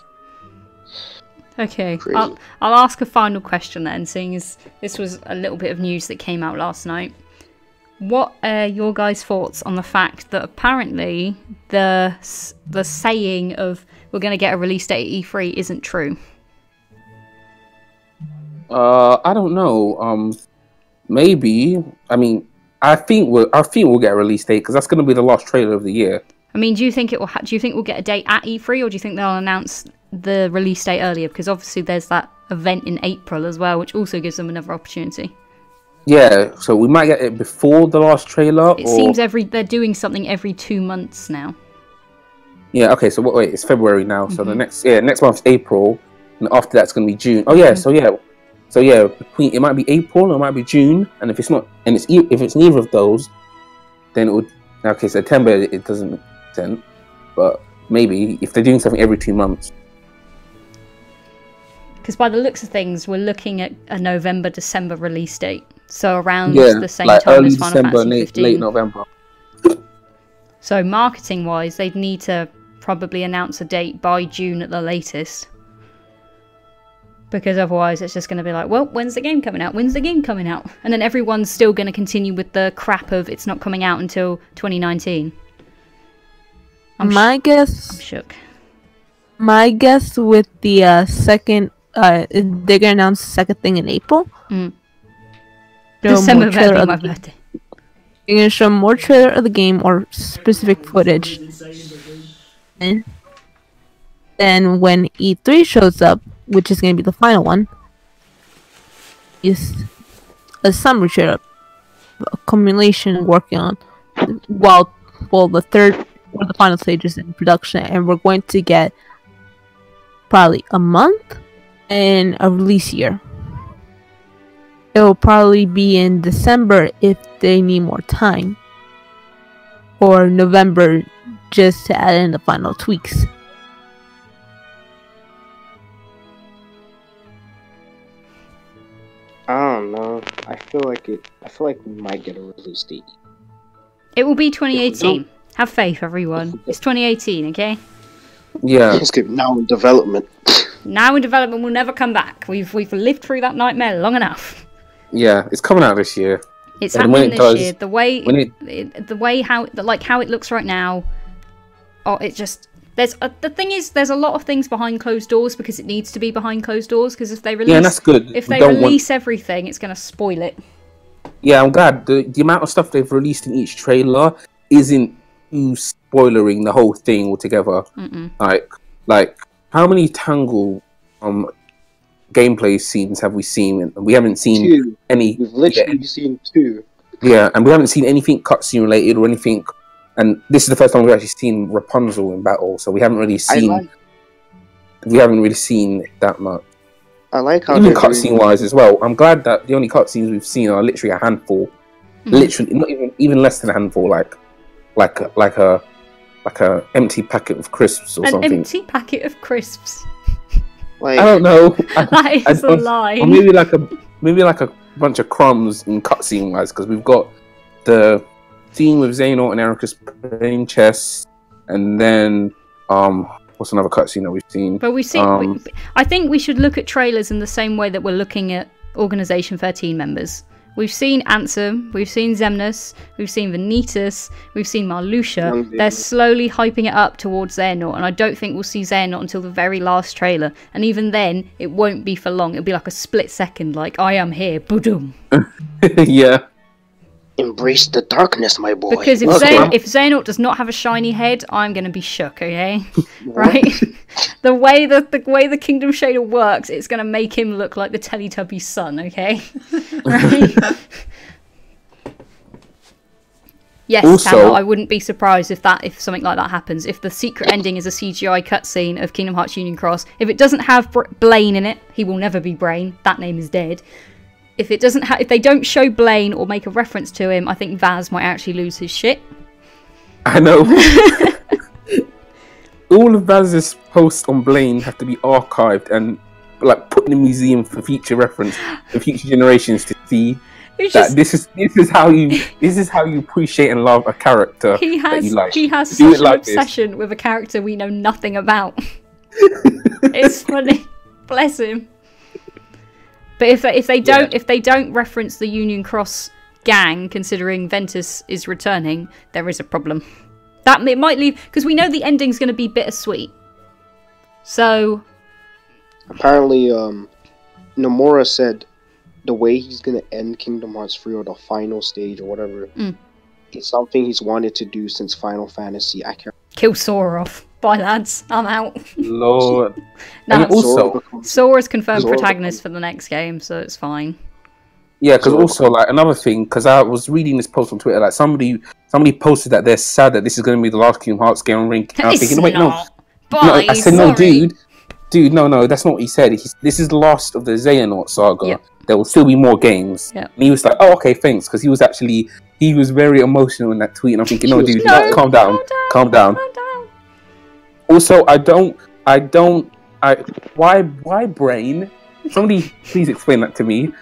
Okay, I'll ask a final question then, seeing as this was a little bit of news that came out last night. What are your guys' thoughts on the fact that apparently the saying of we're going to get a release date at E3 isn't true? I don't know. Maybe. I mean, I think we'll get a release date because that's going to be the last trailer of the year. I mean, do you think we'll get a date at E3, or do you think they'll announce the release date earlier? Because obviously there's that event in April as well, which also gives them another opportunity. Yeah, so we might get it before the last trailer. It seems they're doing something every 2 months now. Yeah. Okay. So wait, it's February now. So the next month's April, and after that's going to be June. Oh yeah. So yeah. Between it might be April or it might be June, and if it's not, and if it's neither of those, then it would. Okay, September it doesn't make sense, but maybe if they're doing something every 2 months. Because by the looks of things, we're looking at a November-December release date. So around the same time as Final Fantasy 15. Late November. So marketing-wise, they'd need to probably announce a date by June at the latest. Because otherwise it's just going to be like, well, when's the game coming out? When's the game coming out? And then everyone's still going to continue with the crap of it's not coming out until 2019. My guess... I'm shook. My guess with the second... they're going to announce the second thing in April. December better be my birthday. You're going to show more trailer of the game or specific footage. And then when E3 shows up, which is going to be the final one, is a summary trailer, a accumulation working on, while the third or the final stage is in production, and we're going to get probably a month and a release year. It will probably be in December if they need more time, or November just to add in the final tweaks. I don't know. I feel like we might get a release date. It will be 2018. Have faith, everyone. It's 2018, okay? Yeah. It's good. Now in development. Now in development, we'll never come back. We've lived through that nightmare long enough. Yeah, it's coming out this year. It's happening this year. The way how it looks right now. Oh, it just. The thing is, there's a lot of things behind closed doors because it needs to be behind closed doors. Because if they release, that's good. If they release everything, it's going to spoil it. Yeah, I'm glad the amount of stuff they've released in each trailer isn't too spoilering the whole thing altogether. Like how many Tangle gameplay scenes have we seen? We haven't seen any. We've literally seen 2. Yeah, and we haven't seen anything cutscene related or anything. And this is the first time we've actually seen Rapunzel in battle, so we haven't really seen. We haven't really seen that much. I like how even cutscene wise as well. I'm glad that the only cutscenes we've seen are literally a handful. Literally, not even less than a handful. Like a empty packet of crisps or something. An empty packet of crisps. Like, I don't know. That is a lie. Or maybe like a bunch of crumbs in cutscene wise, because we've got the scene with Xehanort and Ericus playing chess, and then What's another cutscene that we've seen? But we've seen. I think we should look at trailers in the same way that we're looking at Organisation 13 members. We've seen Ansem, we've seen Xemnas, we've seen Vanitas, we've seen Marluxia. They're slowly hyping it up towards Xehanort, and I don't think we'll see Xehanort until the very last trailer. And even then, it won't be for long. It'll be like a split second, like, I am here, boom. Yeah. Embrace the darkness, my boy. Because if Xehanort does not have a shiny head, I'm going to be shook, okay? Right? The way the Kingdom Shader works, it's going to make him look like the Teletubby's son, okay? Right? Yes, Also, Tama, I wouldn't be surprised if something like that happens. If the secret ending is a CGI cutscene of Kingdom Hearts Union Cross, if it doesn't have Blaine in it, he will never be Brain. That name is dead. If they don't show Blaine or make a reference to him, I think Vaz might actually lose his shit. I know. All of Vaz's posts on Blaine have to be archived and like put in a museum for future reference for future generations to see that this is how you appreciate and love a character that you like. He has such an obsession with a character we know nothing about. It's funny. Bless him. But if they don't reference the Union Cross gang, considering Ventus is returning, there is a problem. That it might leave because we know the ending's going to be bittersweet. So apparently, Nomura said the way he's going to end Kingdom Hearts 3 or the final stage or whatever, it's something he's wanted to do since Final Fantasy. I can't kill Sora off. Bye, lads. I'm out. Lord. No, and also, Sora's confirmed protagonist for the next game, so it's fine. Yeah, because also, like, another thing, because I was reading this post on Twitter, like, somebody posted that they're sad that this is going to be the last Kingdom Hearts game on Ring. And I was thinking, wait, no. Bye, I said, sorry. no, dude, no, that's not what he said. This is the last of the Xehanort saga. Yep. There will still be more games. Yep. And he was like, oh, okay, thanks, because he was very emotional in that tweet, and I'm thinking, no, dude, calm down. Also, why Brain? Somebody please explain that to me.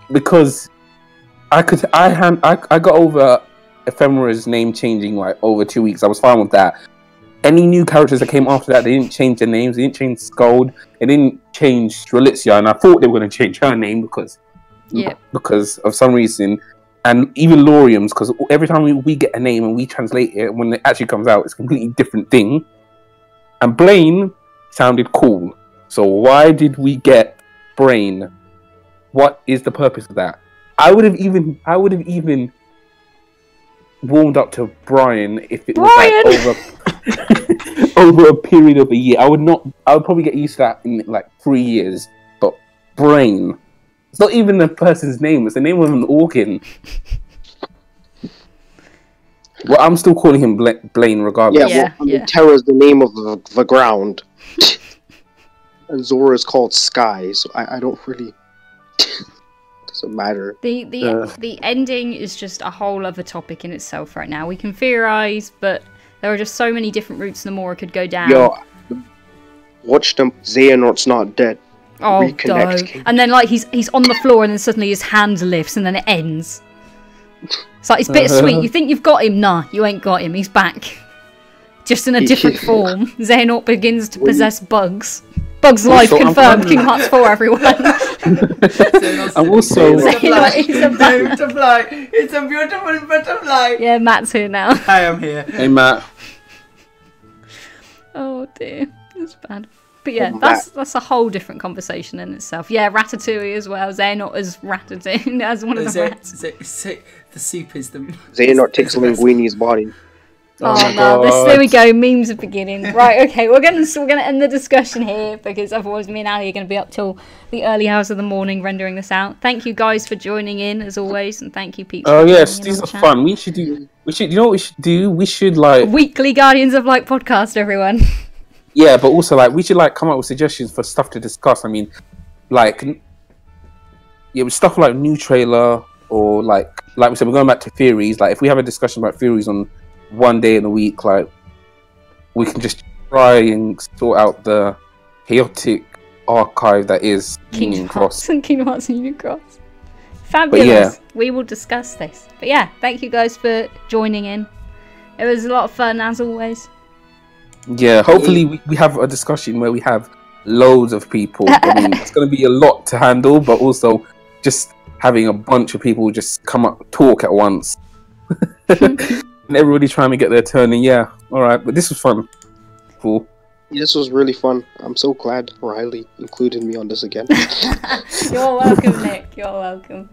Because I got over Ephemera's name changing like over 2 weeks. I was fine with that. Any new characters that came after that, they didn't change their names. They didn't change Scold. They didn't change Rileyy, and I thought they were going to change her name because of some reason. And even Laurium's, because every time we get a name and we translate it, when it actually comes out, it's a completely different thing. And Blaine sounded cool. So why did we get Brain? What is the purpose of that? I would have even warmed up to Brian if it was like over a period of a year. I would probably get used to that in like 3 years. But Brain. It's not even the person's name, it's the name of an organ. Well, I'm still calling him Blaine regardless. Terra is the name of the ground. And Zora is called Sky, so I don't really... doesn't matter. The ending is just a whole other topic in itself right now. We can theorize, but there are just so many different routes Nomura could go down. Yo, watch them. Xehanort's not dead. Oh, no. And then, like, he's on the floor and then suddenly his hand lifts and then it ends. It's like, it's bittersweet. You think you've got him? Nah, you ain't got him. He's back. Just in a different form. Xehanort begins to possess bugs. Bugs Life confirmed. Kingdom Hearts 4, everyone. I'm also... It's a beautiful butterfly. Yeah, Matt's here now. I am here. Hey, Matt. Oh, dear. That's bad. But yeah, that's a whole different conversation in itself. Yeah, Ratatouille as well. Xehanort as Ratatouille, as one of the rats. The soup is the... Xehanort takes Linguini's body. Oh no! There we go. Memes are beginning. Right. Okay. We're gonna end the discussion here because otherwise me and Ali are gonna be up till the early hours of the morning rendering this out. Thank you guys for joining in as always, and thank you, Pete. Oh yes, these are fun. We should. You know what we should do? We should like weekly Guardians of Light podcast, everyone. Yeah, but also like we should like come up with suggestions for stuff to discuss. I mean, like with stuff like new trailer or like we said, we're going back to theories. Like if we have a discussion about theories on one day in the week, like we can just try and sort out the chaotic archive that is Union Cross. Kingdom Hearts and Union Cross. Fabulous. We will discuss this. But yeah, thank you guys for joining in. It was a lot of fun as always. Yeah, hopefully we have a discussion where we have loads of people. I mean, it's going to be a lot to handle, but also just having a bunch of people just come up talk at once. And everybody trying to get their turn. And yeah, all right, but this was fun. Cool. This was really fun. I'm so glad Rileyy included me on this again. You're welcome, Nick. You're welcome.